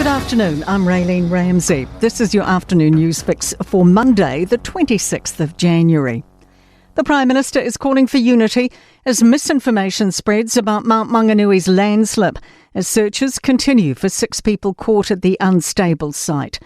afternoon, I'm Raylene Ramsey. This is your afternoon news fix for Monday, the 26th of January. The Prime Minister is calling for unity as misinformation spreads about Mount Mauganui's landslip as searches continue for 6 people caught at the unstable site.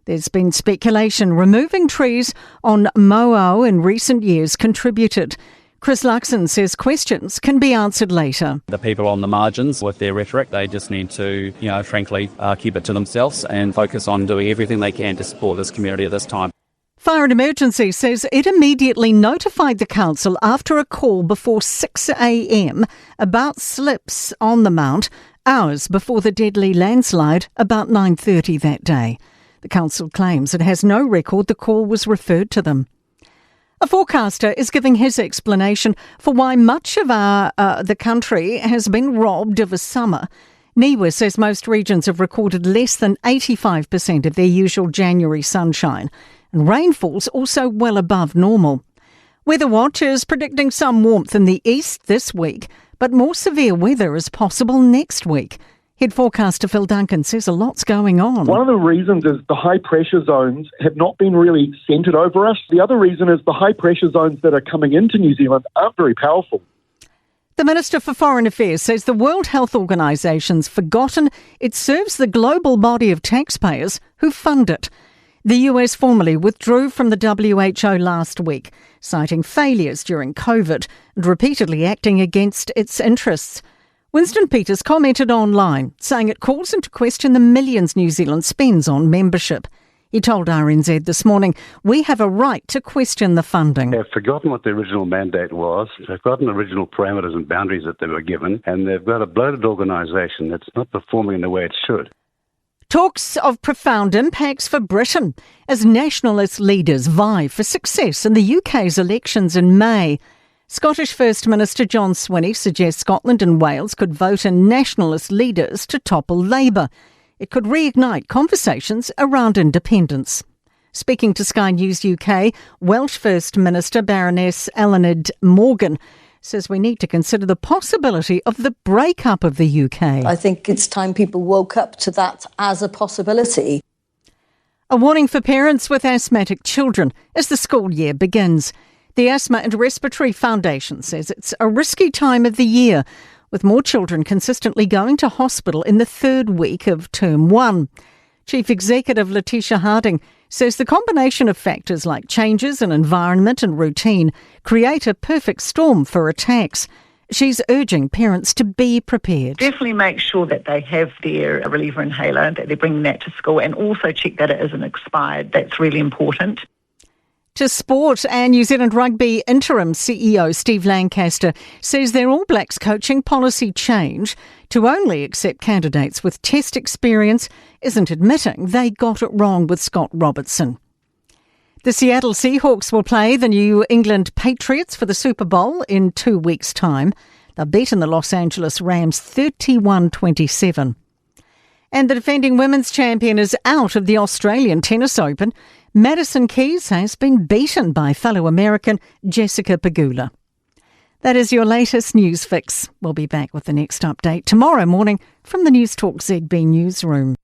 There's been speculation removing trees on Moao in recent years contributed. Chris Luxon says questions can be answered later. The people on the margins with their rhetoric, they just need to, frankly, keep it to themselves and focus on doing everything they can to support this community at this time. Fire and Emergency says it immediately notified the council after a call before 6 a.m. about slips on the mount, hours before the deadly landslide about 9:30 that day. The council claims it has no record the call was referred to them. A forecaster is giving his explanation for why much of the country has been robbed of a summer. NIWA says most regions have recorded less than 85% of their usual January sunshine, and rainfall's also well above normal. Weather Watch is predicting some warmth in the east this week, but more severe weather is possible next week. Head forecaster Phil Duncan says a lot's going on. One of the reasons is the high pressure zones have not been really centred over us. The other reason is the high pressure zones that are coming into New Zealand aren't very powerful. The Minister for Foreign Affairs says the World Health Organisation's forgotten it serves the global body of taxpayers who fund it. The US formally withdrew from the WHO last week, citing failures during COVID and repeatedly acting against its interests. Winston Peters commented online, saying it calls into question the millions New Zealand spends on membership. He told RNZ this morning, "We have a right to question the funding." They've forgotten what the original mandate was, they've forgotten the original parameters and boundaries that they were given, and they've got a bloated organisation that's not performing in the way it should. Talks of profound impacts for Britain as nationalist leaders vie for success in the UK's elections in May. Scottish First Minister John Swinney suggests Scotland and Wales could vote in nationalist leaders to topple Labour. It could reignite conversations around independence. Speaking to Sky News UK, Welsh First Minister Baroness Eluned Morgan says we need to consider the possibility of the breakup of the UK. I think it's time people woke up to that as a possibility. A warning for parents with asthmatic children as the school year begins. The Asthma and Respiratory Foundation says it's a risky time of the year, with more children consistently going to hospital in the 3rd week of Term 1. Chief Executive Letitia Harding says the combination of factors like changes in environment and routine create a perfect storm for attacks. She's urging parents to be prepared. Definitely make sure that they have their reliever inhaler, that they're bringing that to school, and also check that it isn't expired. That's really important. To sport, and New Zealand Rugby interim CEO Steve Lancaster says their All Blacks coaching policy change to only accept candidates with test experience isn't admitting they got it wrong with Scott Robertson. The Seattle Seahawks will play the New England Patriots for the Super Bowl in 2 weeks' time. They've beaten the Los Angeles Rams 31-27. And the defending women's champion is out of the Australian Tennis Open. Madison Keys has been beaten by fellow American Jessica Pegula. That is your latest news fix. We'll be back with the next update tomorrow morning from the Newstalk ZB newsroom.